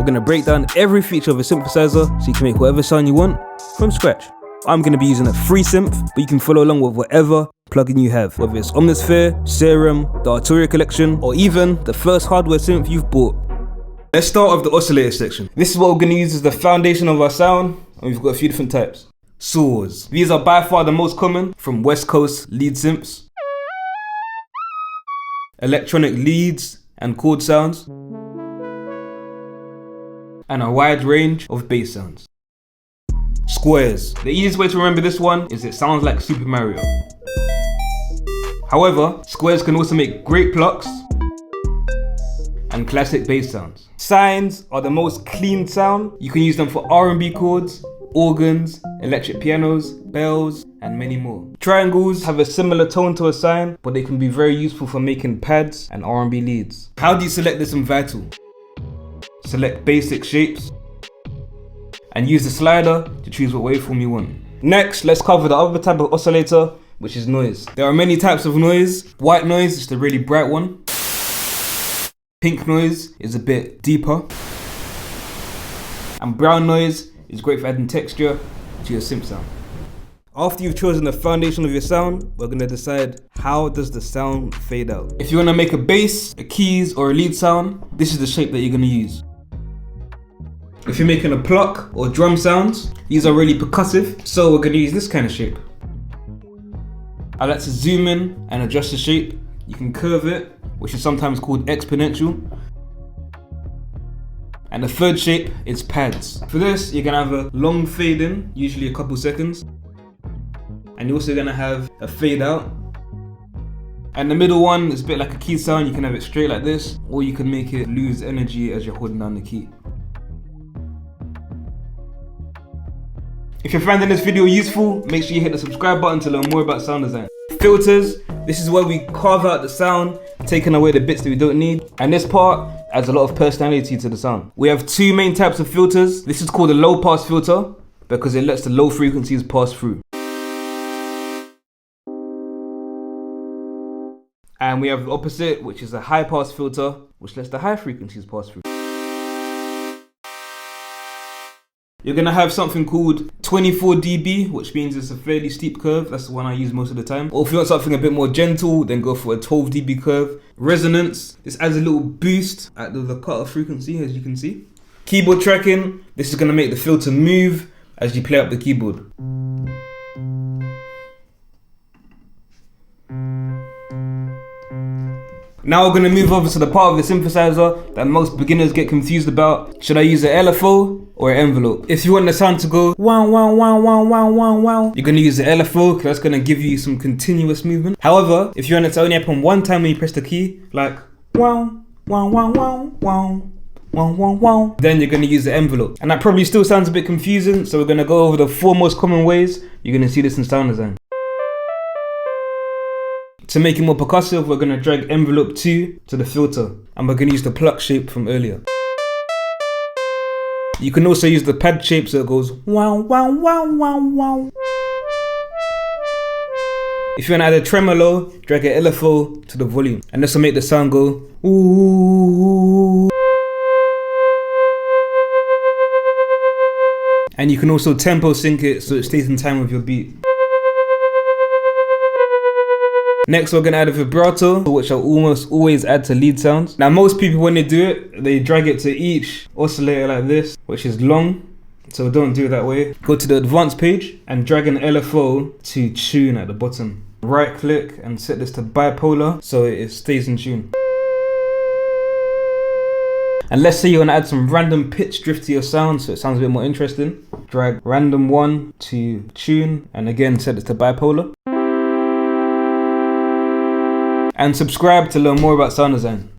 gonna break down every feature of a synthesizer so you can make whatever sound you want from scratch. I'm gonna be using a free synth, but you can follow along with whatever plugin you have, whether it's Omnisphere, Serum, the Arturia collection, or even the first hardware synth you've bought. Let's start with the oscillator section. This is what we're gonna use as the foundation of our sound, and we've got a few different types. Saws. These are by far the most common from West Coast lead synths. Electronic leads and chord sounds. And a wide range of bass sounds. Squares. The easiest way to remember this one is it sounds like Super Mario. However, squares can also make great plucks and classic bass sounds. Sines are the most clean sound. You can use them for R&B chords, organs, electric pianos, bells, and many more. Triangles have a similar tone to a sine, but they can be very useful for making pads and R&B leads. How do you select this in Vital? Select basic shapes and use the slider to choose what waveform you want. Next, let's cover the other type of oscillator, which is noise. There are many types of noise. White noise is the really bright one. Pink noise is a bit deeper. And brown noise is great for adding texture to your synth sound. After you've chosen the foundation of your sound, we're gonna decide how does the sound fade out. If you wanna make a bass, a keys, or a lead sound, this is the shape that you're gonna use. If you're making a pluck or drum sounds, these are really percussive, so we're gonna use this kind of shape. I like to zoom in and adjust the shape. You can curve it, which is sometimes called exponential. And the third shape is pads. For this, you're gonna have a long fade in, usually a couple seconds. And you're also gonna have a fade out. And the middle one is a bit like a key sound. You can have it straight like this, or you can make it lose energy as you're holding down the key. If you're finding this video useful, make sure you hit the subscribe button to learn more about sound design. Filters, this is where we carve out the sound, taking away the bits that we don't need. And this part adds a lot of personality to the sound. We have two main types of filters. This is called a low pass filter because it lets the low frequencies pass through. And we have the opposite, which is a high pass filter, which lets the high frequencies pass through. You're gonna have something called 24 dB, which means it's a fairly steep curve. That's the one I use most of the time. Or if you want something a bit more gentle, then go for a 12 dB curve. Resonance, this adds a little boost at the cutoff frequency, as you can see. Keyboard tracking, this is gonna make the filter move as you play up the keyboard. Now we're gonna move over to the part of the synthesizer that most beginners get confused about. Should I use an LFO or an envelope? If you want the sound to go wow, wow, wow, wow, wow, wow, wow, you're gonna use the LFO because that's gonna give you some continuous movement. However, if you want it to only happen one time when you press the key, like wow, wow, wow, wow, wow, wow, wow, wow, then you're gonna use the envelope. And that probably still sounds a bit confusing, so we're gonna go over the 4 most common ways you're gonna see this in sound design. To make it more percussive, we're gonna drag envelope 2 to the filter, and we're gonna use the pluck shape from earlier. You can also use the pad shape so it goes wow, wow, wow, wow, wow. If you wanna add a tremolo, drag an LFO to the volume, and this will make the sound go ooh. And you can also tempo sync it so it stays in time with your beat. Next, we're gonna add a vibrato, which I'll almost always add to lead sounds. Now, most people, when they do it, they drag it to each oscillator like this, which is long, so don't do it that way. Go to the advanced page and drag an LFO to tune at the bottom. Right click and set this to bipolar so it stays in tune. And let's say you wanna add some random pitch drift to your sound so it sounds a bit more interesting. Drag random 1 to tune, and again, set it to bipolar. And subscribe to learn more about sound design.